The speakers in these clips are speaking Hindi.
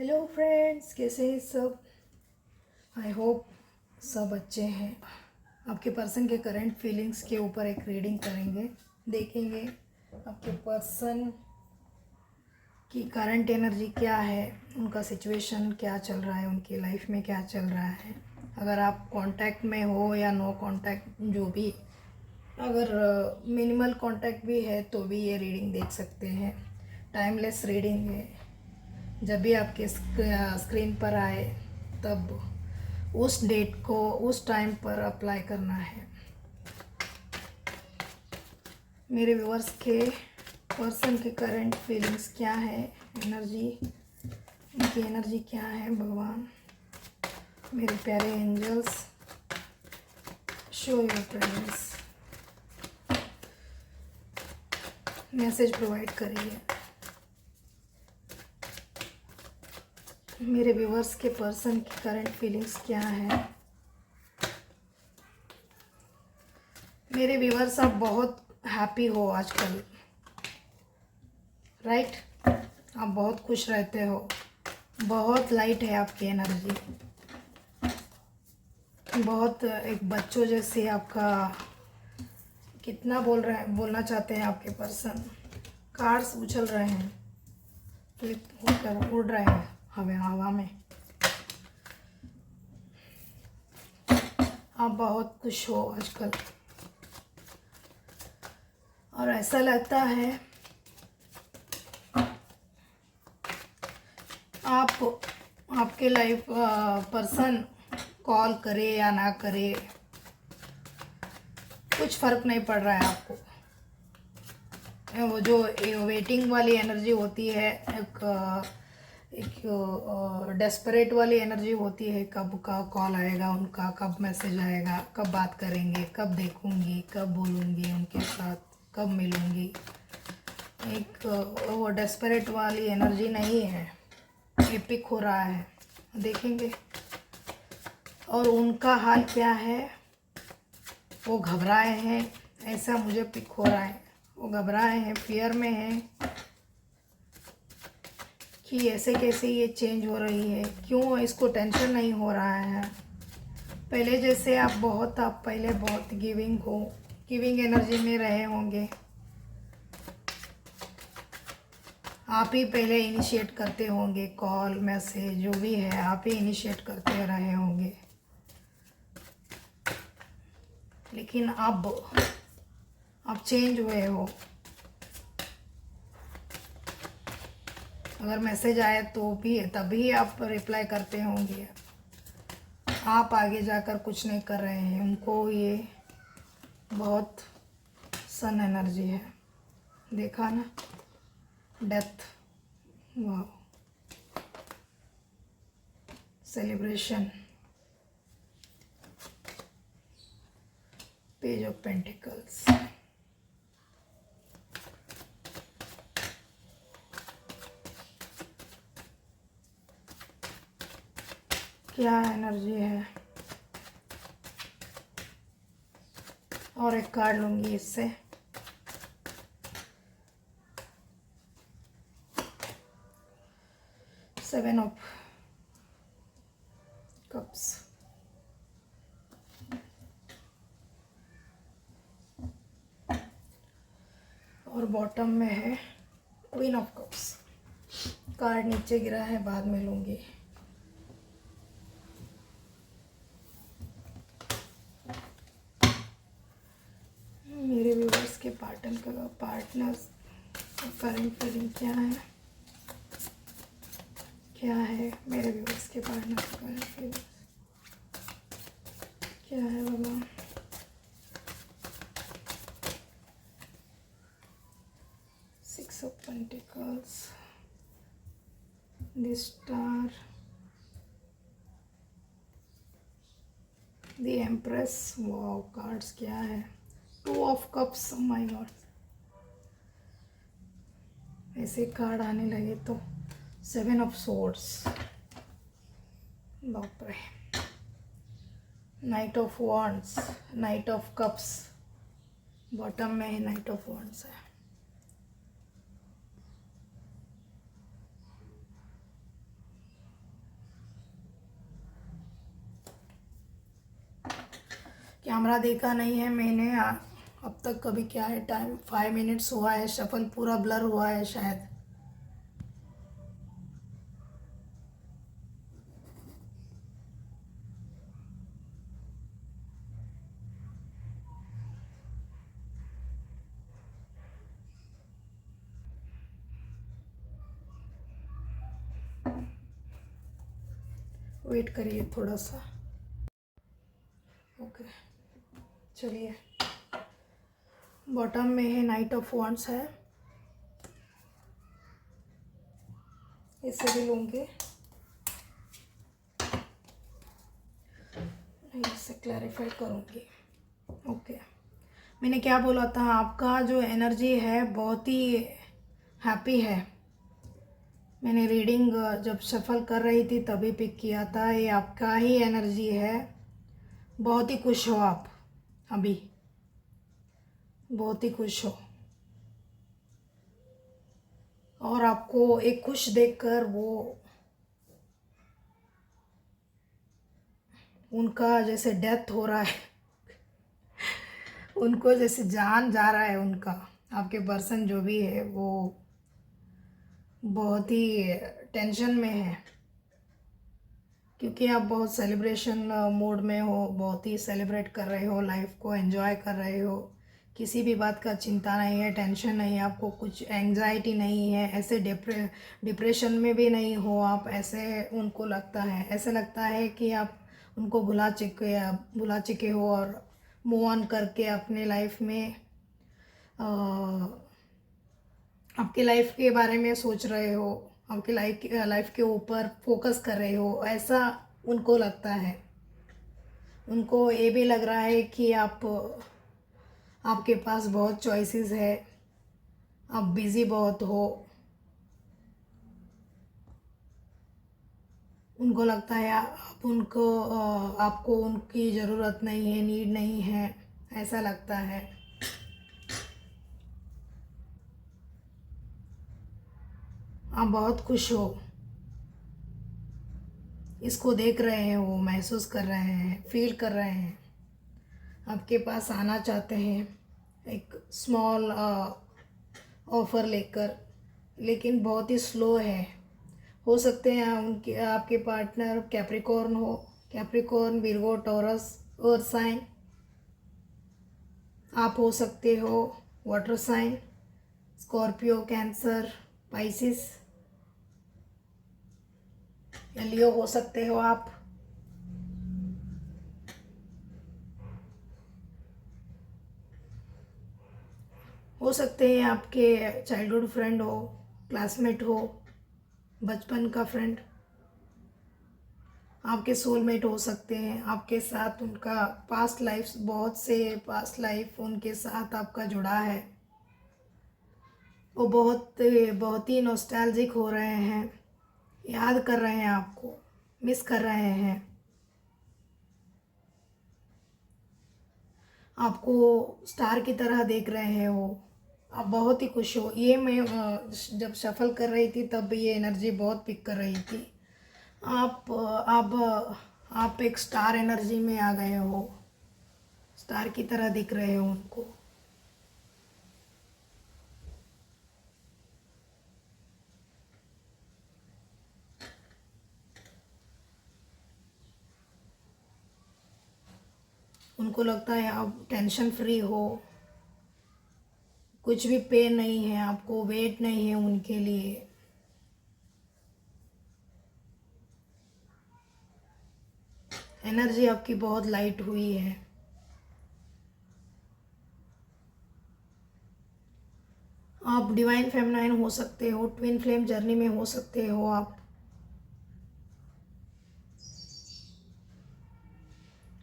हेलो फ्रेंड्स, कैसे हैं सब। आई होप सब अच्छे हैं। आपके पर्सन के करंट फीलिंग्स के ऊपर एक रीडिंग करेंगे, देखेंगे आपके पर्सन की करंट एनर्जी क्या है, उनका सिचुएशन क्या चल रहा है, उनकी लाइफ में क्या चल रहा है। अगर आप कांटेक्ट में हो या नो कांटेक्ट, जो भी, अगर मिनिमल कांटेक्ट भी है तो भी ये रीडिंग देख सकते हैं। टाइमलेस रीडिंग है। जब भी आपके स्क्रीन पर आए तब उस डेट को उस टाइम पर अप्लाई करना है। मेरे व्यूअर्स के पर्सन के करंट फीलिंग्स क्या है, एनर्जी, उनकी एनर्जी क्या है। भगवान, मेरे प्यारे angels, show your presence, message provide करिए। मेरे व्यूअर्स के पर्सन की करंट फीलिंग्स क्या है। मेरे व्यूअर्स, आप बहुत हैप्पी हो आजकल, राइट। आप बहुत खुश रहते हो, बहुत लाइट है आपकी एनर्जी, बहुत एक बच्चों जैसे आपका, कितना बोलना चाहते हैं आपके पर्सन। कार्ड्स उछल रहे हैं, फ्लिप होकर उड़ रहे हैं हवा में। आप बहुत खुश हो आजकल और ऐसा लगता है आपके लाइफ पर्सन कॉल करे या ना करे, कुछ फ़र्क नहीं पड़ रहा है आपको। वो जो वेटिंग वाली एनर्जी होती है, एक डेस्परेट वाली एनर्जी होती है, कब का कॉल आएगा उनका, कब मैसेज आएगा, कब बात करेंगे, कब देखूंगी, कब बोलूँगी उनके साथ, कब मिलूँगी। एक वो डेस्परेट वाली एनर्जी नहीं है, एपिक हो रहा है, देखेंगे। और उनका हाल क्या है, वो घबराए हैं, ऐसा मुझे पिक हो रहा है। वो घबराए हैं, फियर में हैं कि ऐसे कैसे ये चेंज हो रही है, क्यों इसको टेंशन नहीं हो रहा है। पहले जैसे आप पहले बहुत गिविंग एनर्जी में रहे होंगे। आप ही पहले इनिशिएट करते होंगे, कॉल मैसेज जो भी है आप ही इनिशिएट करते रहे होंगे। लेकिन अब आप चेंज हुए हो। अगर मैसेज आए तो भी तभी आप रिप्लाई करते होंगे। आप आगे जाकर कुछ नहीं कर रहे हैं, उनको ये बहुत सन एनर्जी है, देखा ना, डेथ, वाह, सेलिब्रेशन, पेज ऑफ पेंटिकल्स। क्या एनर्जी है। और एक कार्ड लूंगी इससे। सेवन ऑफ कप्स, और बॉटम में है क्वीन ऑफ कप्स। कार्ड नीचे गिरा है, बाद में लूंगी। मेरे व्यूअर्स के पार्टनर्स करंट फीलिंग क्या है, मेरे व्यूअर्स के पार्टनर्स का करंट फीलिंग क्या है भगवान। Six of pentacles, the star, the empress. Wow, cards क्या है। Two of cups, my God, ऐसे कार्ड आने लगे तो। सेवन ऑफ सोर्ड्स, बाप रे। Night of wands, night of cups, bottom में ही नाइट ऑफ वॉन्ड्स है। कैमरा देखा नहीं है मैंने अब तक कभी। क्या है टाइम? 5 मिनट्स हुआ है, शफल पूरा ब्लर हुआ है शायद। वेट करिए थोड़ा सा। ओके चलिए, बॉटम में है नाइट ऑफ वॉन्ड्स है, इसे भी लूँगी, इससे क्लैरिफाई करूँगी। ओके, मैंने क्या बोला था, आपका जो एनर्जी है बहुत ही हैप्पी है। मैंने रीडिंग जब शफल कर रही थी तभी पिक किया था, ये आपका ही एनर्जी है। बहुत ही खुश हो आप अभी, बहुत ही खुश हो। और आपको एक खुश देखकर वो उनका जैसे डेथ हो रहा है, उनको जैसे जान जा रहा है उनका। आपके पर्सन जो भी है वो बहुत ही टेंशन में है, क्योंकि आप बहुत सेलिब्रेशन मूड में हो, बहुत ही सेलिब्रेट कर रहे हो, लाइफ को एंजॉय कर रहे हो। किसी भी बात का चिंता नहीं है, टेंशन नहीं है, आपको कुछ एंजाइटी नहीं है, ऐसे डिप्रेशन में भी नहीं हो आप। ऐसे उनको लगता है, ऐसे लगता है कि आप उनको भुला चुके हो और मूव ऑन करके अपने लाइफ में आपकी लाइफ के बारे में सोच रहे हो, आपकी लाइफ के ऊपर फोकस कर रहे हो, ऐसा उनको लगता है। उनको ये भी लग रहा है कि आपके पास बहुत चॉइसेस है, आप बिज़ी बहुत हो। उनको लगता है आपको उनकी ज़रूरत नहीं है, नीड नहीं है, ऐसा लगता है। आप बहुत खुश हो, इसको देख रहे हैं, वो महसूस कर रहे हैं, फील कर रहे हैं, आपके पास आना चाहते हैं एक स्मॉल ऑफ़र लेकर, लेकिन बहुत ही स्लो है। हो सकते हैं उनके आपके पार्टनर कैप्रिकॉर्न हो, कैप्रिकॉर्न, विर्गो, टॉरस और साइन। आप हो सकते हो water sign, Scorpio, Cancer, Pisces या लियो हो सकते हो आप। हो सकते हैं आपके चाइल्डहुड फ्रेंड हो, क्लासमेट हो, बचपन का फ्रेंड, आपके सोलमेट हो सकते हैं। आपके साथ उनका पास्ट लाइफ, बहुत से पास्ट लाइफ उनके साथ आपका जुड़ा है। वो बहुत ही नॉस्टैल्जिक हो रहे हैं, याद कर रहे हैं आपको, मिस कर रहे हैं आपको, स्टार की तरह देख रहे हैं वो। आप बहुत ही खुश हो। ये मैं जब शफल कर रही थी तब ये एनर्जी बहुत पिक कर रही थी। आप एक स्टार एनर्जी में आ गए हो, स्टार की तरह दिख रहे हो उनको। उनको लगता है आप टेंशन फ्री हो, कुछ भी पेन नहीं है आपको, वेट नहीं है उनके लिए। एनर्जी आपकी बहुत लाइट हुई है। आप डिवाइन फेमिनाइन हो सकते हो, ट्विन फ्लेम जर्नी में हो सकते हो आप।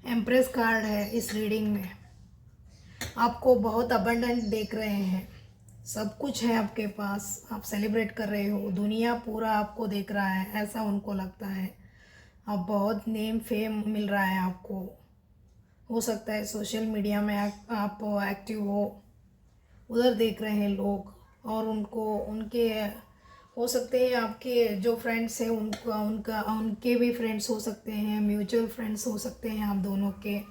एम्प्रेस कार्ड है इस रीडिंग में। आपको बहुत अबंडेंट देख रहे हैं, सब कुछ है आपके पास, आप सेलिब्रेट कर रहे हो, दुनिया पूरा आपको देख रहा है, ऐसा उनको लगता है। आप बहुत नेम फेम मिल रहा है आपको। हो सकता है सोशल मीडिया में आप एक्टिव हो, उधर देख रहे हैं लोग, और उनके हो सकते हैं आपके जो फ्रेंड्स हैं उनके भी फ्रेंड्स हो सकते हैं, म्यूचुअल फ्रेंड्स हो सकते हैं आप दोनों के।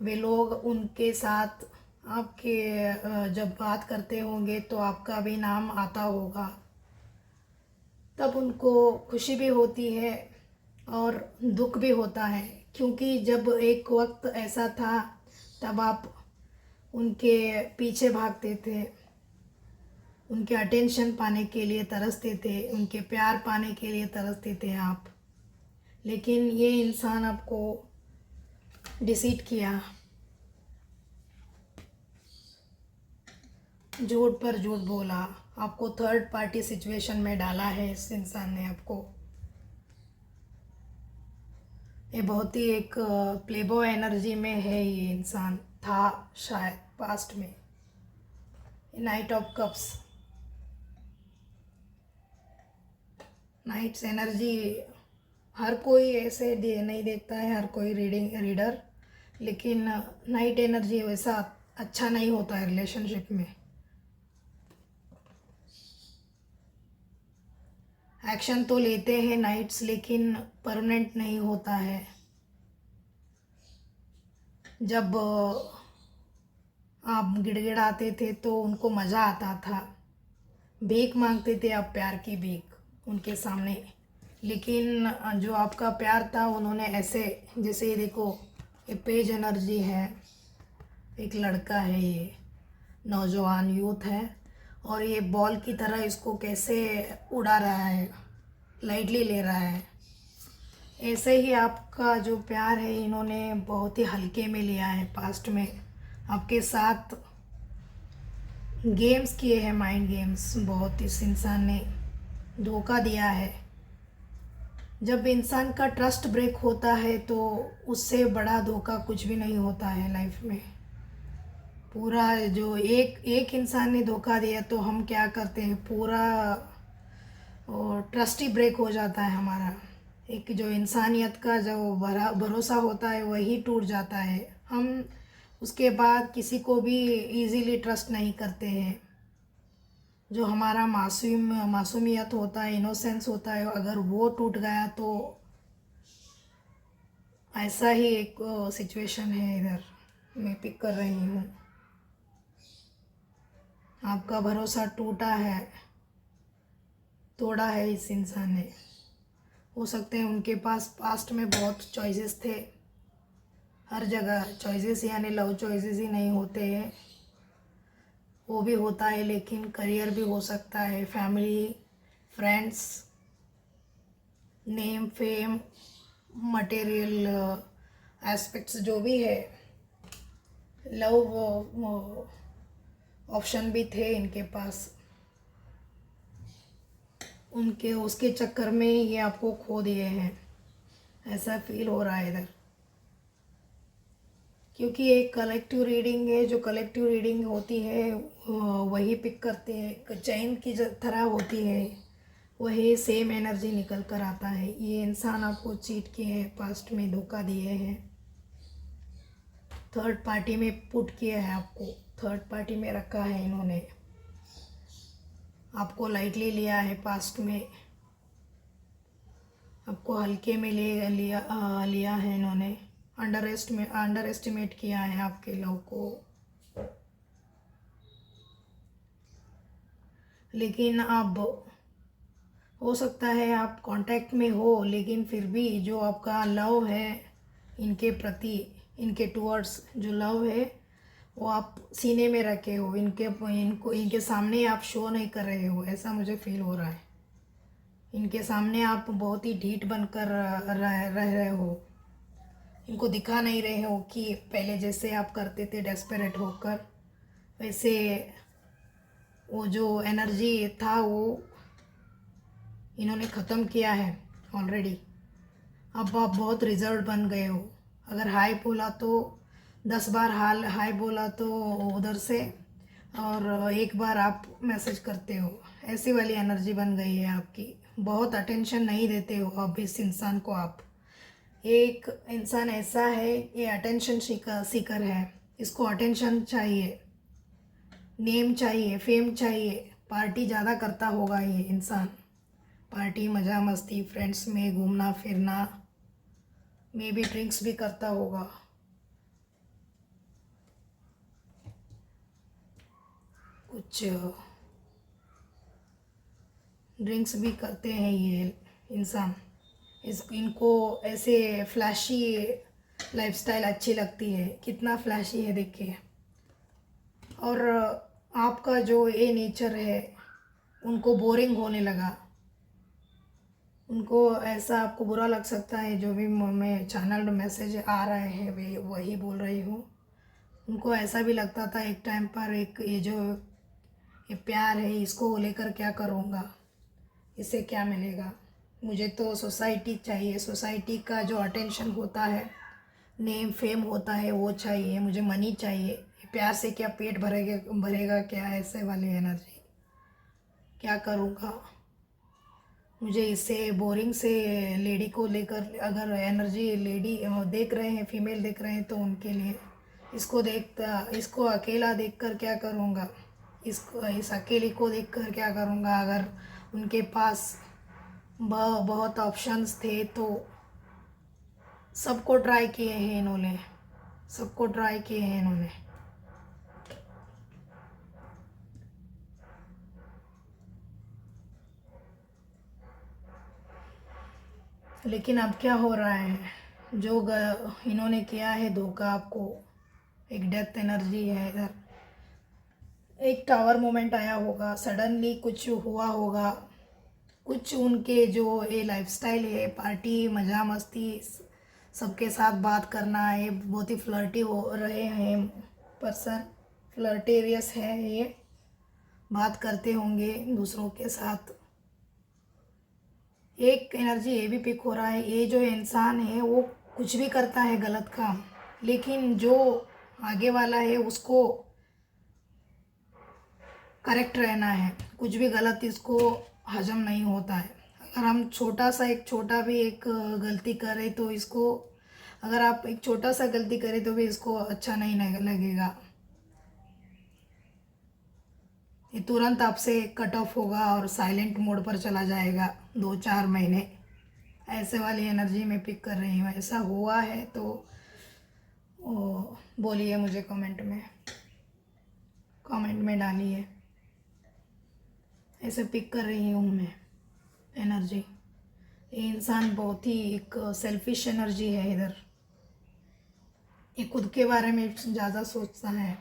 वे लोग उनके साथ आपके जब बात करते होंगे तो आपका भी नाम आता होगा, तब उनको खुशी भी होती है और दुख भी होता है। क्योंकि जब एक वक्त ऐसा था तब आप उनके पीछे भागते थे, उनके अटेंशन पाने के लिए तरसते थे, उनके प्यार पाने के लिए तरसते थे आप। लेकिन ये इंसान आपको डिसीट किया, झूठ पर झूठ बोला, आपको थर्ड पार्टी सिचुएशन में डाला है इस इंसान ने आपको। ये बहुत ही एक प्लेबॉय एनर्जी में है ये इंसान, था शायद पास्ट में। Knight of cups, knights energy हर कोई ऐसे नहीं देखता है, हर कोई रीडर, लेकिन नाइट एनर्जी वैसा अच्छा नहीं होता है रिलेशनशिप में। एक्शन तो लेते हैं नाइट्स, लेकिन परमानेंट नहीं होता है। जब आप गिड़गिड़ाते थे तो उनको मज़ा आता था, भीख मांगते थे आप, प्यार की भीख उनके सामने। लेकिन जो आपका प्यार था उन्होंने ऐसे, जैसे ये देखो, ये पेज एनर्जी है, एक लड़का है, ये नौजवान यूथ है, और ये बॉल की तरह इसको कैसे उड़ा रहा है, लाइटली ले रहा है। ऐसे ही आपका जो प्यार है इन्होंने बहुत ही हल्के में लिया है। पास्ट में आपके साथ गेम्स किए हैं, माइंड गेम्स बहुत, इस इंसान ने धोखा दिया है। जब इंसान का ट्रस्ट ब्रेक होता है तो उससे बड़ा धोखा कुछ भी नहीं होता है लाइफ में। पूरा जो एक इंसान ने धोखा दिया तो हम क्या करते हैं, पूरा ट्रस्ट ही ब्रेक हो जाता है हमारा। एक जो इंसानियत का जो भरोसा होता है वही टूट जाता है। हम उसके बाद किसी को भी इजीली ट्रस्ट नहीं करते हैं। जो हमारा मासूमियत होता है, इनोसेंस होता है, अगर वो टूट गया तो ऐसा ही एक सिचुएशन है इधर मैं पिक कर रही हूँ। आपका भरोसा टूटा है, तोड़ा है इस इंसान ने। हो सकते हैं उनके पास पास्ट में बहुत चॉइसेस थे, हर जगह चॉइसेस, यानी लव चॉइसेस ही नहीं होते हैं, वो भी होता है, लेकिन करियर भी हो सकता है, family, friends, name, fame, material aspects जो भी है। लव ऑप्शन भी थे इनके पास, उनके उसके चक्कर में ये आपको खो दिए हैं, ऐसा फील हो रहा है इधर। क्योंकि एक कलेक्टिव रीडिंग है, जो कलेक्टिव रीडिंग होती है वही पिक करते हैं, चैन की तरह होती है, वही सेम एनर्जी निकल कर आता है। ये इंसान आपको चीट किए हैं, पास्ट में धोखा दिए हैं, थर्ड पार्टी में पुट किया है, आपको थर्ड पार्टी में रखा है इन्होंने, आपको लाइटली लिया है, पास्ट में आपको हल्के में लिया है इन्होंने, अंडर एस्टिमेट किया है आपके लव को। लेकिन अब हो सकता है आप कांटेक्ट में हो, लेकिन फिर भी जो आपका लव है इनके प्रति, इनके टूवर्ड्स जो लव है वो आप सीने में रखे हो, इनके सामने आप शो नहीं कर रहे हो, ऐसा मुझे फील हो रहा है। इनके सामने आप बहुत ही ढीठ बनकर रह रहे हो, इनको दिखा नहीं रहे हो कि पहले जैसे आप करते थे डेस्परेट होकर, वैसे वो जो एनर्जी था वो इन्होंने ख़त्म किया है ऑलरेडी। अब आप बहुत रिजर्व बन गए हो, अगर हाय बोला तो 10 बार हाय बोला तो उधर से, और एक बार आप मैसेज करते हो, ऐसी वाली एनर्जी बन गई है आपकी। बहुत अटेंशन नहीं देते हो अब इस इंसान को आप। एक इंसान ऐसा है, ये अटेंशन सीकर है, इसको अटेंशन चाहिए, नेम चाहिए, फेम चाहिए, पार्टी ज़्यादा करता होगा ये इंसान, पार्टी, मज़ा मस्ती, फ्रेंड्स में घूमना फिरना, मे बी ड्रिंक्स भी करता होगा। कुछ ड्रिंक्स भी करते हैं ये इंसान। इनको ऐसे फ्लैशी लाइफस्टाइल अच्छी लगती है, कितना फ्लैशी है देखिए। और आपका जो ये नेचर है उनको बोरिंग होने लगा, उनको ऐसा आपको बुरा लग सकता है। जो भी मैं चैनल मैसेज आ रहे हैं वे वही बोल रही हूँ। उनको ऐसा भी लगता था एक टाइम पर, एक ये प्यार है इसको लेकर क्या करूँगा, इससे क्या मिलेगा, मुझे तो सोसाइटी चाहिए, सोसाइटी का जो अटेंशन होता है, नेम फेम होता है वो चाहिए, मुझे मनी चाहिए। प्यार से क्या पेट भरेगा क्या, ऐसे वाली एनर्जी। क्या करूँगा, मुझे इससे बोरिंग से लेडी को लेकर अगर एनर्जी लेडी देख रहे हैं, फीमेल देख रहे हैं तो उनके लिए इसको अकेला देखकर क्या करूँगा, इस अकेले को देखकर क्या करूँगा। अगर उनके पास बहुत ऑप्शंस थे तो सबको ट्राई किए हैं इन्होंने, सबको ट्राई किए हैं इन्होंने। लेकिन अब क्या हो रहा है, जो इन्होंने किया है धोखा आपको, एक डेथ एनर्जी है इधर। एक टावर मोमेंट आया होगा, सडनली कुछ हुआ होगा, कुछ उनके जो ये लाइफस्टाइल है, पार्टी मज़ा मस्ती सबके साथ बात करना है, बहुत ही फ्लर्टी हो रहे हैं पर्सन, फ्लर्टेरियस है ये, बात करते होंगे दूसरों के साथ। एक एनर्जी ये भी पिक हो रहा है, ये जो इंसान है वो कुछ भी करता है गलत काम, लेकिन जो आगे वाला है उसको करेक्ट रहना है, कुछ भी गलत इसको हजम नहीं होता है। अगर हम छोटा भी एक गलती करें तो इसको, अगर आप एक छोटा सा गलती करें तो भी इसको अच्छा नहीं लगेगा, ये तुरंत आपसे कट ऑफ होगा और साइलेंट मोड पर चला जाएगा 2-4 महीने। ऐसे वाली एनर्जी में पिक कर रही हूँ। ऐसा हुआ है तो बोलिए मुझे कमेंट में डालिए। ऐसे पिक कर रही हूँ मैं एनर्जी। ये इंसान बहुत ही एक सेल्फिश एनर्जी है इधर, ये खुद के बारे में ज़्यादा सोचता है,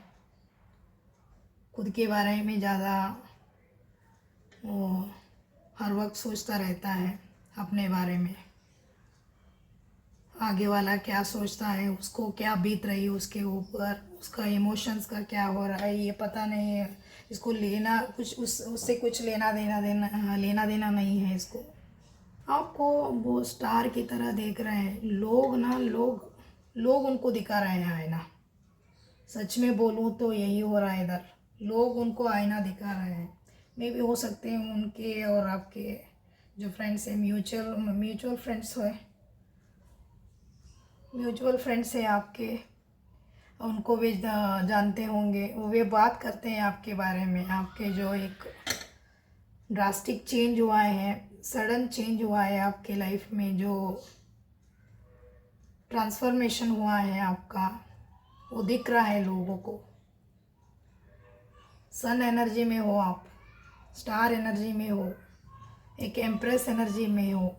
खुद के बारे में ज़्यादा वो हर वक्त सोचता रहता है अपने बारे में, आगे वाला क्या सोचता है, उसको क्या बीत रही है उसके ऊपर, उसका इमोशंस का क्या हो रहा है ये पता नहीं है इसको। लेना कुछ उससे कुछ लेना देना नहीं है इसको। आपको वो स्टार की तरह देख रहे हैं लोग उनको दिखा रहे हैं आईना। सच में बोलूँ तो यही हो रहा है इधर, लोग उनको आईना दिखा रहे हैं। मे भी हो सकते हैं उनके और आपके जो फ्रेंड्स हैं, म्यूचुअल फ्रेंड्स हैं आपके, उनको भी जानते होंगे, वो भी बात करते हैं आपके बारे में। आपके जो एक ड्रास्टिक चेंज हुआ है, सडन चेंज हुआ है आपके लाइफ में, जो ट्रांसफॉर्मेशन हुआ है आपका, वो दिख रहा है लोगों को। सन एनर्जी में हो आप, स्टार एनर्जी में हो, एक एम्प्रेस एनर्जी में हो,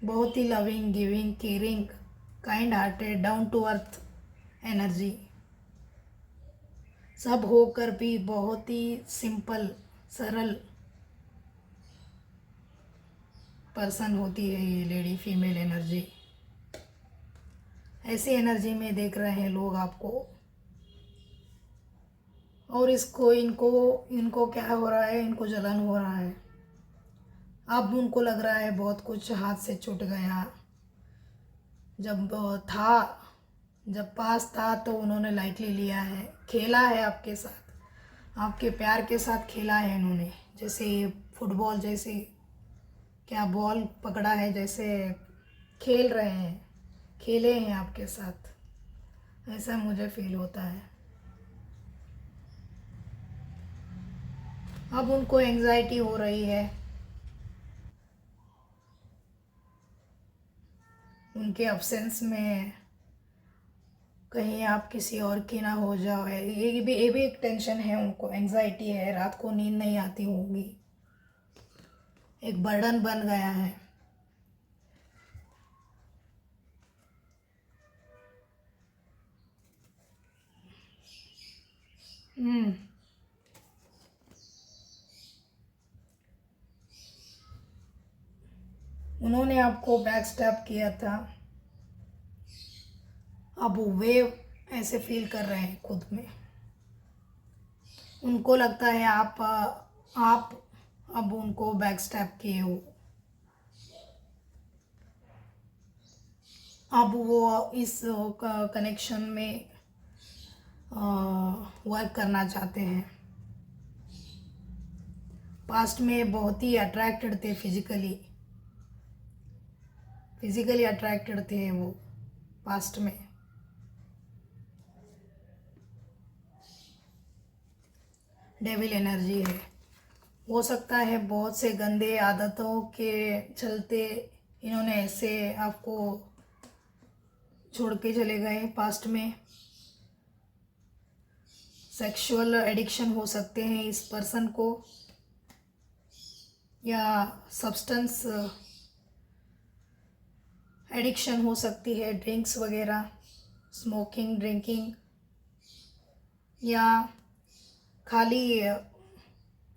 बहुत ही loving, giving, caring, kind hearted, down to earth energy, सब होकर भी बहुत ही सिंपल सरल पर्सन होती है ये लेडी फीमेल एनर्जी। ऐसी एनर्जी में देख रहे हैं लोग आपको। और इनको क्या हो रहा है, इनको जलन हो रहा है। अब उनको लग रहा है बहुत कुछ हाथ से छूट गया। जब पास था तो उन्होंने लाइटली लिया है, खेला है आपके साथ, आपके प्यार के साथ खेला है इन्होंने। जैसे फुटबॉल जैसे क्या बॉल पकड़ा है, जैसे खेल रहे हैं, खेले हैं आपके साथ, ऐसा मुझे फील होता है। अब उनको एंजाइटी हो रही है, उनके अब्सेंस में कहीं आप किसी और की ना हो जाओ, ये भी एक टेंशन है उनको, एंजाइटी है, रात को नींद नहीं आती होगी, एक बर्डन बन गया है। हम्म। उन्होंने आपको बैक स्टैप किया था, अब वे ऐसे फील कर रहे हैं खुद में। उनको लगता है आप अब उनको बैक स्टैप किए हो, अब वो इस कनेक्शन में वर्क करना चाहते हैं। पास्ट में बहुत ही अट्रैक्टेड थे, फिजिकली अट्रैक्टेड थे वो पास्ट में। डेविल एनर्जी है, हो सकता है बहुत से गंदे आदतों के चलते इन्होंने ऐसे आपको छोड़ के चले गए पास्ट में। सेक्सुअल एडिक्शन हो सकते हैं इस पर्सन को, या सब्सटेंस एडिक्शन हो सकती है, ड्रिंक्स वगैरह, स्मोकिंग, ड्रिंकिंग, या खाली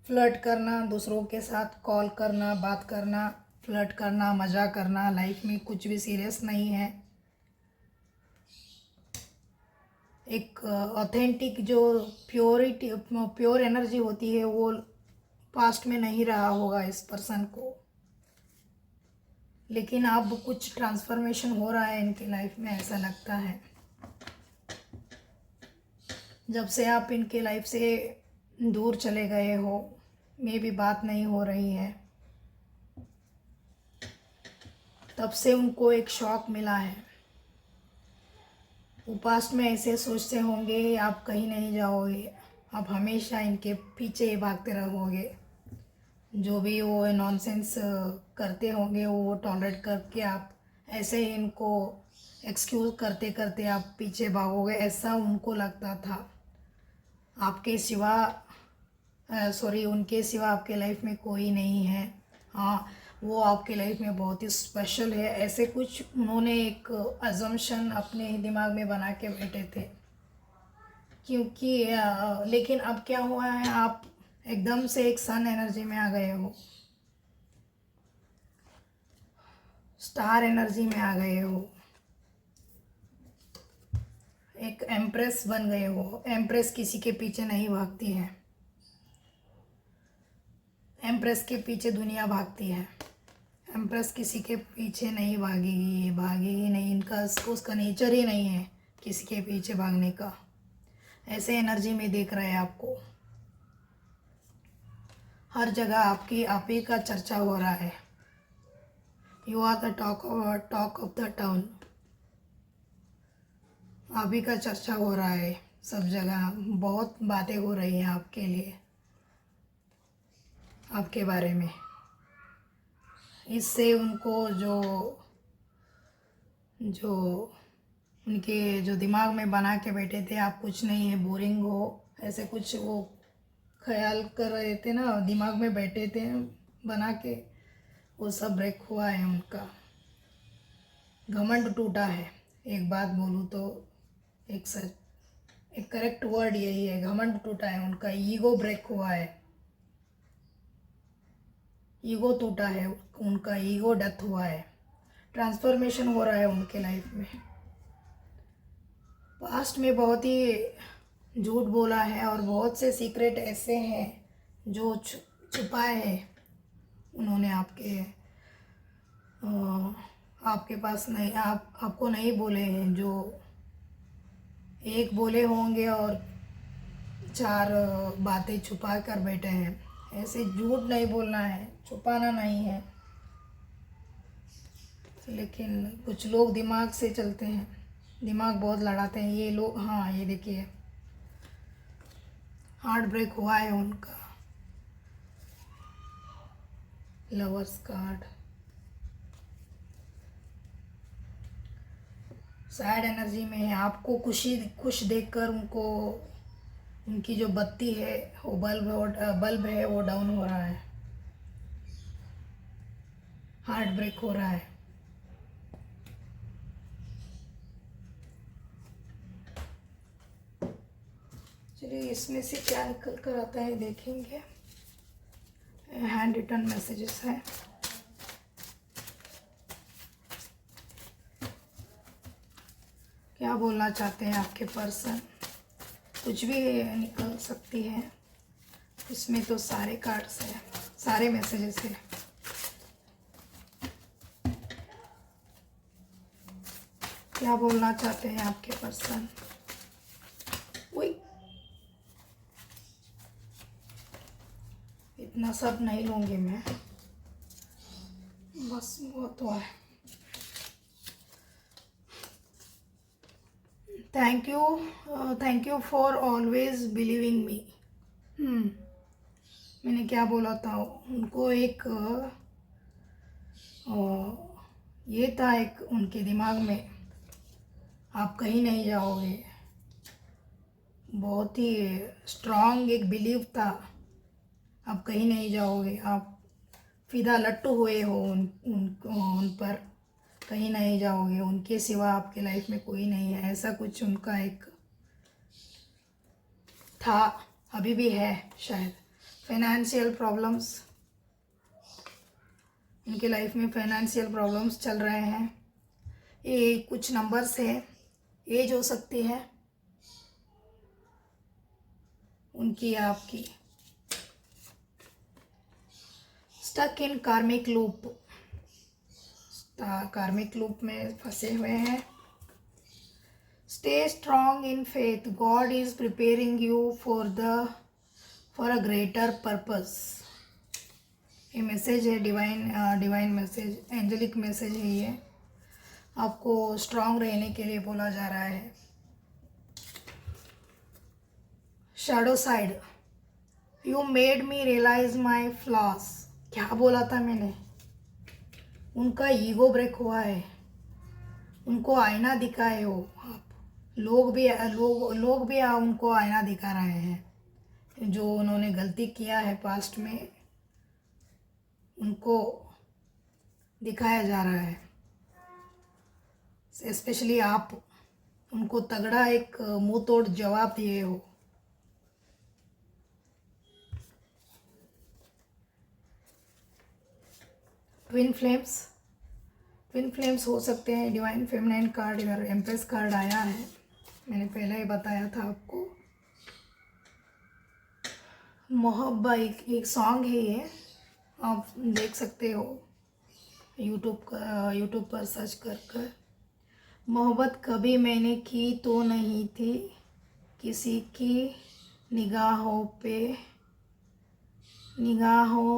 फ्लर्ट करना, दूसरों के साथ कॉल करना, बात करना, फ्लर्ट करना, मज़ा करना, लाइफ में कुछ भी सीरियस नहीं है। एक ऑथेंटिक जो प्योर एनर्जी होती है वो पास्ट में नहीं रहा होगा इस पर्सन को, लेकिन अब कुछ ट्रांसफॉर्मेशन हो रहा है इनकी लाइफ में, ऐसा लगता है। जब से आप इनके लाइफ से दूर चले गए हो, में भी बात नहीं हो रही है, तब से उनको एक शॉक मिला है। वो पास्ट में ऐसे सोचते होंगे आप कहीं नहीं जाओगे, आप हमेशा इनके पीछे ही भागते रहोगे, जो भी वो नॉनसेंस करते होंगे वो टॉलरेट करके आप ऐसे ही इनको एक्सक्यूज़ करते करते आप पीछे भागोगे, ऐसा उनको लगता था। आपके सिवा उनके सिवा आपके लाइफ में कोई नहीं है। हाँ, वो आपके लाइफ में बहुत ही स्पेशल है, ऐसे कुछ उन्होंने एक अजम्पशन अपने दिमाग में बना के बैठे थे। क्योंकि लेकिन अब क्या हुआ है, आप एकदम से एक सन एनर्जी में आ गए हो, स्टार एनर्जी में आ गए हो, एक एम्प्रेस बन गए हो। एम्प्रेस किसी के पीछे नहीं भागती है, एम्प्रेस के पीछे दुनिया भागती है, एम्प्रेस किसी के पीछे नहीं भागेगी नहीं, इनका उसका नेचर ही नहीं है किसी के पीछे भागने का। ऐसे एनर्जी में देख रहे हैं आपको, हर जगह आप ही का चर्चा हो रहा है। You are the talk of the town, आप ही का चर्चा हो रहा है सब जगह, बहुत बातें हो रही हैं आपके लिए, आपके बारे में। इससे उनको जो जो उनके जो दिमाग में बना के बैठे थे आप कुछ नहीं है, बोरिंग हो, ऐसे कुछ वो ख्याल कर रहे थे ना, दिमाग में बैठे थे बना के, वो सब ब्रेक हुआ है उनका। घमंड टूटा है, एक बात बोलूँ तो एक करेक्ट वर्ड यही है, घमंड टूटा है उनका, ईगो ब्रेक हुआ है, ईगो टूटा है उनका, ईगो डेथ हुआ है, ट्रांसफॉर्मेशन हो रहा है उनके लाइफ में। पास्ट में बहुत ही झूठ बोला है और बहुत से सीक्रेट ऐसे हैं जो छुपाए हैं उन्होंने आपके पास नहीं, आपको नहीं बोले हैं, जो एक बोले होंगे और चार बातें छुपा कर बैठे हैं। ऐसे झूठ नहीं बोलना है, छुपाना नहीं है, लेकिन कुछ लोग दिमाग से चलते हैं, दिमाग बहुत लड़ाते हैं ये लोग। हाँ, ये देखिए हार्ट ब्रेक हुआ है उनका, लवर्स कार्ड। सैड एनर्जी में है। आपको खुश देखकर उनको, उनकी जो बत्ती है वो बल्ब है वो डाउन हो रहा है, हार्ट ब्रेक हो रहा है। चलिए इसमें से क्या निकल कर आता है देखेंगे। हैंड रिटन मैसेजेस है। क्या बोलना चाहते हैं आपके पर्सन, कुछ भी निकल सकती है इसमें। तो सारे कार्ड्स है, सारे मैसेजेस है। क्या बोलना चाहते हैं आपके पर्सन। वही इतना सब नहीं लूँगी मैं, बस बहुत हुआ है। Thank you for always believing मी। मैंने क्या बोला था उनको, एक ये था एक उनके दिमाग में, आप कहीं नहीं जाओगे। बहुत ही स्ट्रांग एक बिलीव था, आप कहीं नहीं जाओगे। आप फिदा लट्टू हुए हो उन पर, कहीं नहीं जाओगे। उनके सिवा आपके लाइफ में कोई नहीं है, ऐसा कुछ उनका एक था, अभी भी है शायद। फाइनेंशियल प्रॉब्लम्स, इनके लाइफ में फाइनेंशियल प्रॉब्लम्स चल रहे हैं। ये कुछ नंबर्स है, एज हो सकती है उनकी या आपकी। स्टक इन कार्मिक लूप, कार्मिक लूप में फंसे हुए हैं। Stay strong in faith, God is preparing you for a greater purpose. ये मैसेज है डिवाइन मैसेज, एंजेलिक मैसेज है ये। आपको स्ट्रांग रहने के लिए बोला जा रहा है। Shadow side, you made me realise my flaws. क्या बोला था मैंने, उनका ईगो ब्रेक हुआ है, उनको आईना दिखाए हो आप। लोग भी उनको आईना दिखा रहे हैं। जो उन्होंने गलती किया है पास्ट में, उनको दिखाया जा रहा है। स्पेशली आप उनको तगड़ा एक मुंह तोड़ जवाब दिए हो। ट्विन फ्लेम्स हो सकते हैं। डिवाइन फेमिनाइन कार्ड, इधर एम्प्रेस कार्ड आया है, मैंने पहले ही बताया था आपको। मोहब्बत एक सॉन्ग है ये, आप देख सकते हो यूट्यूब पर सर्च कर। मोहब्बत कभी मैंने की तो नहीं थी, किसी की निगाहों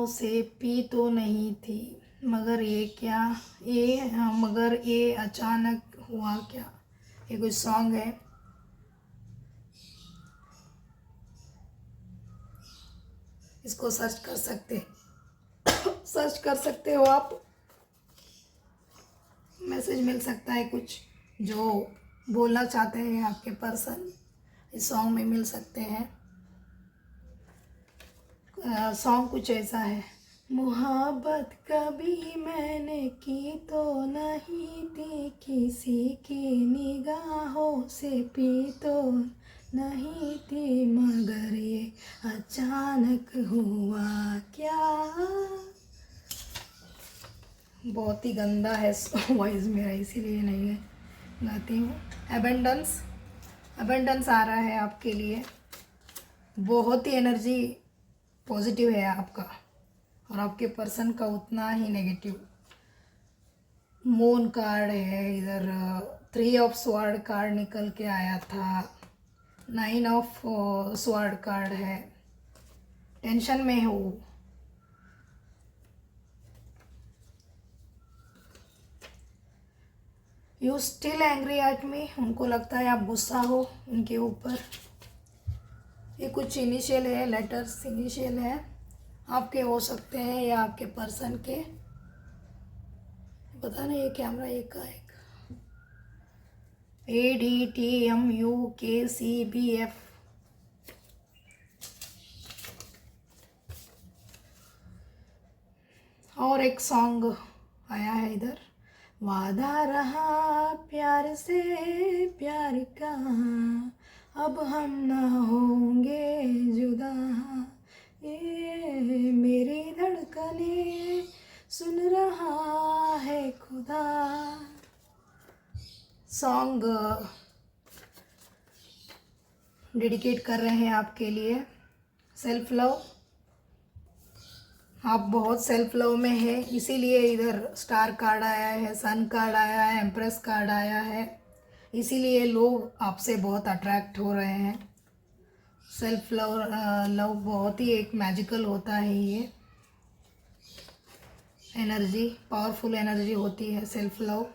से पी तो नहीं थी, मगर ये अचानक हुआ क्या। ये कुछ सॉन्ग है, इसको सर्च कर सकते हो आप। मैसेज मिल सकता है कुछ जो बोलना चाहते हैं आपके पर्सन, इस सॉन्ग में मिल सकते हैं। सॉन्ग कुछ ऐसा है, मोहब्बत कभी मैंने की तो नहीं थी, किसी की निगाहों से पी तो नहीं थी, मगर ये अचानक हुआ क्या। बहुत ही गंदा है वॉइस मेरा, इसीलिए नहीं गाती हूँ। अबेंडेंस आ रहा है आपके लिए, बहुत ही एनर्जी पॉजिटिव है आपका, और आपके पर्सन का उतना ही नेगेटिव। मून कार्ड है इधर, 3 ऑफ स्वॉर्ड कार्ड निकल के आया था, 9 ऑफ स्वॉर्ड कार्ड है। टेंशन में हो, you still angry at me, उनको लगता है आप गुस्सा हो उनके ऊपर। ये कुछ इनिशियल है, लेटर्स इनिशियल है, आपके हो सकते हैं या आपके पर्सन के, पता नहीं। ये कैमरा एक का एक ADTMUKCBF। और एक सॉन्ग आया है इधर, वादा रहा प्यार से प्यार का, अब हम न होंगे जुदा, ये मेरी धड़कने सुन रहा है खुदा। सॉन्ग डेडिकेट कर रहे हैं आपके लिए। सेल्फ लव, आप बहुत सेल्फ लव में है, इसीलिए इधर स्टार कार्ड आया है, सन कार्ड आया है, एम्प्रेस कार्ड आया है, इसीलिए लोग आपसे बहुत अट्रैक्ट हो रहे हैं। सेल्फ लव लव बहुत ही एक मैजिकल होता है, ये एनर्जी पावरफुल एनर्जी होती है self love.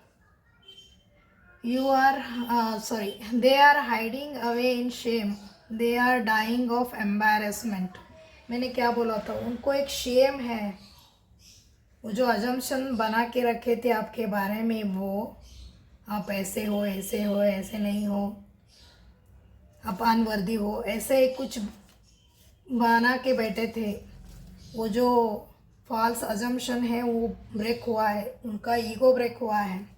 They are hiding away in shame, they are dying of embarrassment. मैंने क्या बोला था, उनको एक शेम है, वो जो अजम्पशन बना के रखे थे आपके बारे में, वो आप ऐसे हो ऐसे नहीं हो, आप अनवर्दी हो, ऐसे कुछ बना के बैठे थे। वो जो फॉल्स अजम्पशन है वो ब्रेक हुआ है, उनका ईगो ब्रेक हुआ है।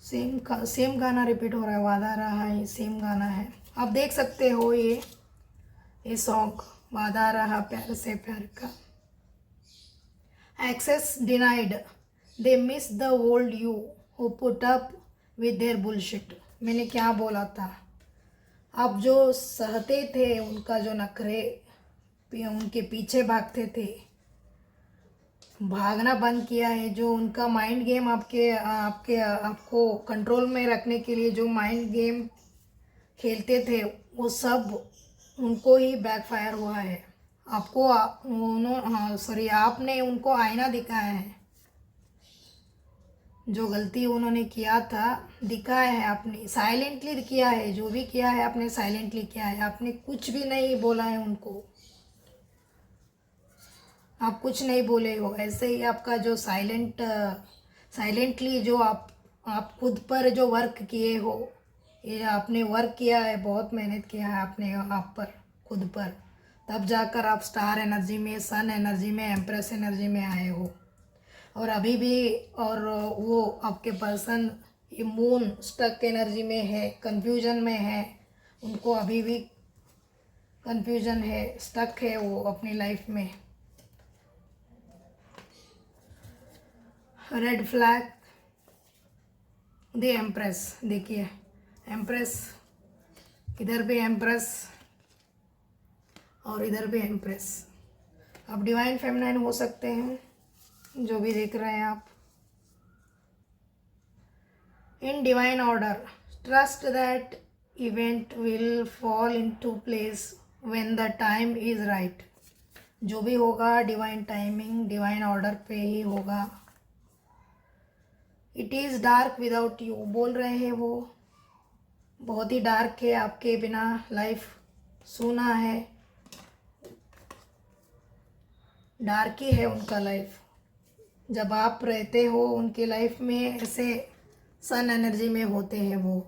सेम गाना रिपीट हो रहा है, वादा रहा है, सेम गाना है, आप देख सकते हो। ये सॉन्ग वादा रहा प्यार से प्यार का। Access denied, they miss the old you who put up with their bullshit. मैंने क्या बोला था, आप जो सहते थे उनका जो नखरे, उनके पीछे भागते थे, भागना बंद किया है। जो उनका माइंड गेम आपको कंट्रोल में रखने के लिए जो माइंड गेम खेलते थे, वो सब उनको ही बैकफायर हुआ है। आपने उनको आईना दिखाया है, जो गलती उन्होंने किया था दिखाया है आपने, साइलेंटली किया है, जो भी किया है आपने साइलेंटली किया है, आपने कुछ भी नहीं बोला है उनको, आप कुछ नहीं बोले हो। ऐसे ही आपका जो साइलेंटली जो आप खुद पर जो वर्क किए हो, ये आपने वर्क किया है, बहुत मेहनत किया है आपने आप पर, खुद पर, तब जाकर आप स्टार एनर्जी में, सन एनर्जी में, एम्प्रेस एनर्जी में आए हो। और अभी भी, और वो आपके पर्सन ये मून स्टक एनर्जी में है, कंफ्यूजन में है, उनको अभी भी कंफ्यूजन है, स्टक है वो अपनी लाइफ में। रेड फ्लैग, द एम्प्रेस, देखिए एम्प्रेस, इधर भी एम्प्रेस और इधर भी एम्प्रेस। आप डिवाइन फेमिनाइन हो सकते हैं, जो भी देख रहे हैं आप। In divine order, trust that event will fall into place when the time is right. जो भी होगा डिवाइन टाइमिंग, डिवाइन ऑर्डर पे ही होगा। It is dark without you, बोल रहे हैं वो, बहुत ही डार्क है आपके बिना लाइफ, सूना है, डार्क ही है उनका लाइफ। जब आप रहते हो उनके लाइफ में, ऐसे सन एनर्जी में होते हैं वो,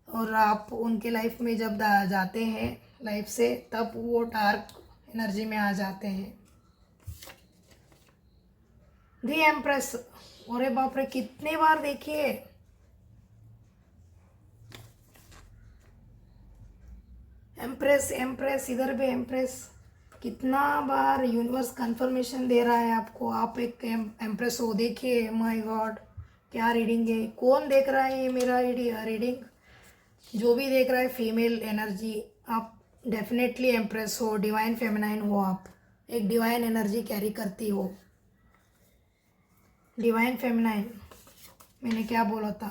और आप उनके लाइफ में जब जाते हैं लाइफ से, तब वो डार्क एनर्जी में आ जाते हैं। दी एम्प्रेस, अरे बाप रे, कितने बार देखिए, एम्प्रेस एम्प्रेस, इधर भी एम्प्रेस, कितना बार यूनिवर्स कंफर्मेशन दे रहा है आपको, आप एक एम्प्रेस हो। देखिए, माय गॉड, क्या रीडिंग है, कौन देख रहा है ये मेरा रीडिंग, जो भी देख रहा है फीमेल एनर्जी, आप डेफिनेटली एम्प्रेस हो, डिवाइन फेमिनाइन हो, आप एक डिवाइन एनर्जी कैरी करती हो। डिवाइन फेमिनाइन, मैंने क्या बोला था,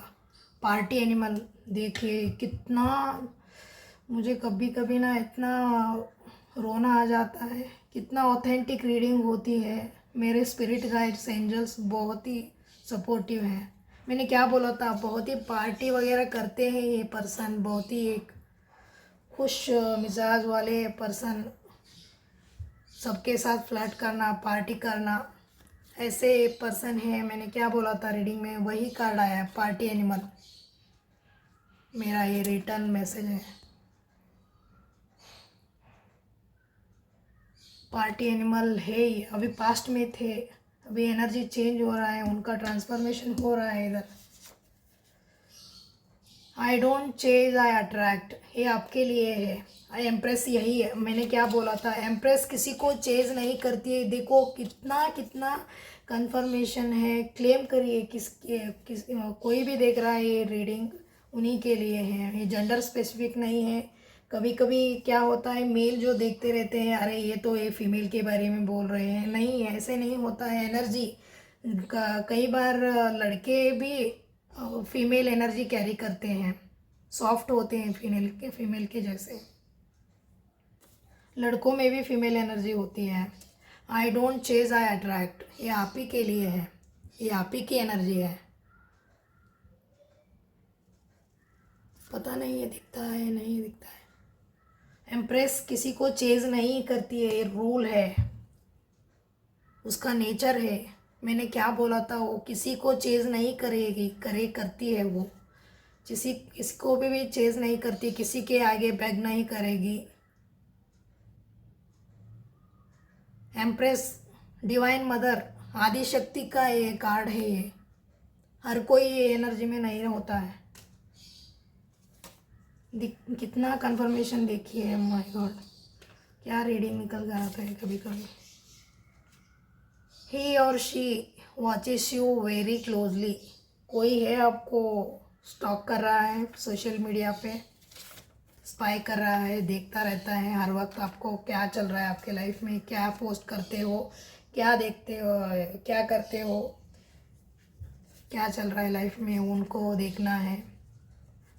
पार्टी एनिमल। देखिए कितना, मुझे कभी कभी ना इतना रोना आ जाता है, कितना ऑथेंटिक रीडिंग होती है। मेरे स्पिरिट गाइड्स, एंजल्स बहुत ही सपोर्टिव हैं। मैंने क्या बोला था, बहुत ही पार्टी वगैरह करते हैं ये पर्सन, बहुत ही एक खुश मिजाज वाले पर्सन, सबके साथ फ्लर्ट करना, पार्टी करना, ऐसे पर्सन है, मैंने क्या बोला था रीडिंग में, वही कार्ड आया है, पार्टी एनिमल। मेरा ये रिटर्न मैसेज है, पार्टी एनिमल है ही। अभी पास्ट में थे, अभी एनर्जी चेंज हो रहा है, उनका ट्रांसफॉर्मेशन हो रहा है इधर। I don't chase, I attract, ये आपके लिए है। एम्प्रेस यही है, मैंने क्या बोला था, एम्प्रेस किसी को चेज नहीं करती है। देखो कितना कितना कंफर्मेशन है, क्लेम करिए किस कोई भी देख रहा है ये रीडिंग उन्हीं के लिए है, ये जेंडर स्पेसिफिक नहीं है। कभी कभी क्या होता है, मेल जो देखते रहते हैं, अरे ये तो ये फीमेल के बारे में बोल रहे हैं, नहीं ऐसे नहीं होता है। एनर्जी कई बार लड़के भी फीमेल एनर्जी कैरी करते हैं, सॉफ्ट होते हैं फीमेल के जैसे, लड़कों में भी फीमेल एनर्जी होती है। I don't chase, I attract, ये आप ही के लिए है, ये आप ही की एनर्जी है। पता नहीं ये दिखता है नहीं दिखता है। एम्प्रेस किसी को चेज नहीं करती है, ये रूल है, उसका नेचर है। मैंने क्या बोला था, वो किसी को चेज नहीं करेगी, करती है वो, किसी को भी चेज नहीं करती, किसी के आगे बैग नहीं करेगी। एम्प्रेस डिवाइन मदर, आदि शक्ति का ये कार्ड है, ये हर कोई ये एनर्जी में नहीं होता है। कितना कंफर्मेशन देखिए, माय गॉड, क्या रीडिंग निकल जाता है कभी कभी। ही और she watches you very closely, कोई है आपको स्टॉक कर रहा है सोशल मीडिया पे, स्पाई कर रहा है, देखता रहता है हर वक्त आपको क्या चल रहा है आपके लाइफ में, क्या पोस्ट करते हो, क्या देखते हो, क्या करते हो, क्या चल रहा है लाइफ में, उनको देखना है।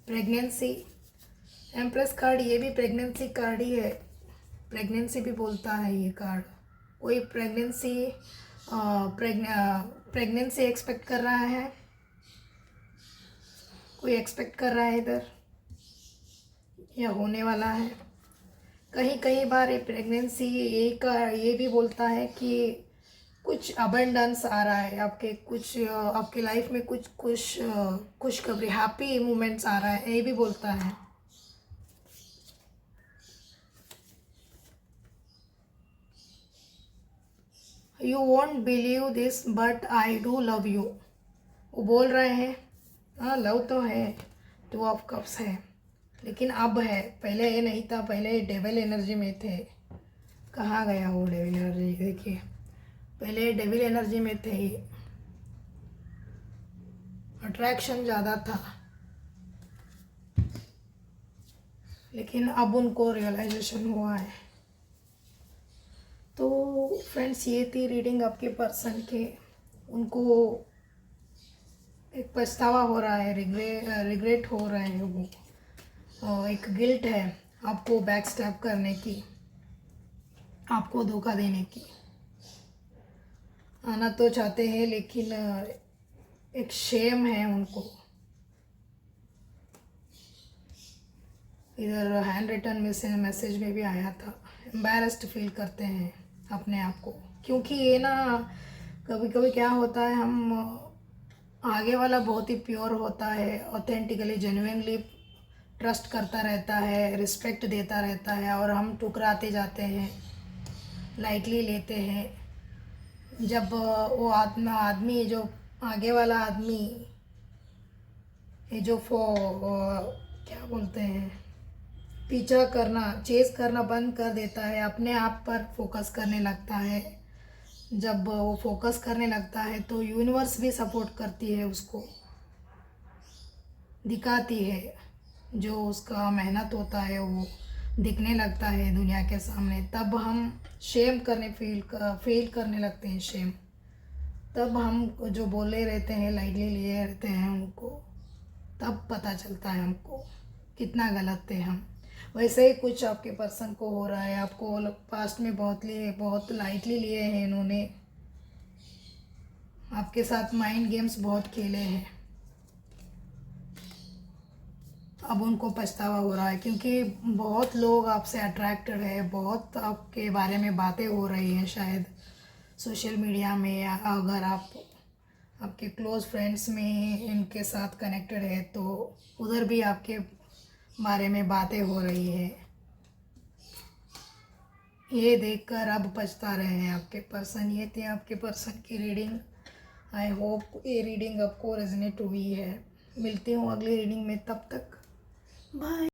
प्रेगनेंसी, एम्प्रेस कार्ड ये भी प्रेगनेंसी कार्ड ही है, प्रेगनेंसी भी बोलता है ये कार्ड। कोई प्रेगनेंसी एक्सपेक्ट कर रहा है, कोई एक्सपेक्ट कर रहा है इधर, या होने वाला है। कहीं कई बार ये प्रेगनेंसी ये भी बोलता है कि कुछ अबंडेंस आ रहा है आपके, कुछ आपके लाइफ में कुछ खुशखबरी, हैप्पी मोमेंट्स आ रहा है, ये भी बोलता है। You won't believe this but I do love you, वो बोल रहे हैं, हाँ लव तो है, 2 ऑफ कप्स है, लेकिन अब है, पहले ये नहीं था, पहले डेविल एनर्जी में थे। कहाँ गया वो डेविल एनर्जी, देखिए पहले डेविल एनर्जी में थे, अट्रैक्शन ज़्यादा था, लेकिन अब उनको रियलाइजेशन हुआ है। तो फ्रेंड्स ये थी रीडिंग आपके पर्सन के, उनको एक पछतावा हो रहा है, रिग्रेट हो रहे हैं वो, और एक गिल्ट है आपको बैक स्टैप करने की, आपको धोखा देने की। आना तो चाहते हैं लेकिन एक शेम है उनको। इधर हैंड रिटन मैसेज में भी आया था, एम्बैरेस्ड फील करते हैं अपने आप को, क्योंकि ये ना कभी कभी क्या होता है, हम आगे वाला बहुत ही प्योर होता है, ऑथेंटिकली जेन्युइनली ट्रस्ट करता रहता है, रिस्पेक्ट देता रहता है, और हम ठुकराते जाते हैं, लाइटली लेते हैं। जब वो आदमी जो आगे वाला आदमी ये जो क्या बोलते हैं, पीछा करना, चेज़ करना बंद कर देता है, अपने आप पर फोकस करने लगता है। जब वो फोकस करने लगता है तो यूनिवर्स भी सपोर्ट करती है, उसको दिखाती है, जो उसका मेहनत होता है वो दिखने लगता है दुनिया के सामने। तब हम शेम करने फील करने लगते हैं, शेम। तब हम जो बोले रहते हैं, लाइटली लिए रहते हैं उनको, तब पता चलता है हमको कितना गलत थे हम। वैसे ही कुछ आपके पर्सन को हो रहा है, आपको पास्ट में बहुत लाइटली लिए हैं इन्होंने, आपके साथ माइंड गेम्स बहुत खेले हैं। अब उनको पछतावा हो रहा है, क्योंकि बहुत लोग आपसे अट्रैक्टेड है, बहुत आपके बारे में बातें हो रही हैं शायद सोशल मीडिया में, या अगर आप आपके क्लोज़ फ्रेंड्स में इनके साथ कनेक्टेड है तो उधर भी आपके बारे में बातें हो रही है। ये देखकर अब पछता रहे हैं आपके पर्सन। ये थे आपके पर्सन की रीडिंग। आई होप ये रीडिंग आपको रेजोनेट हुई है। मिलती हूँ अगली रीडिंग में, तब तक बाय।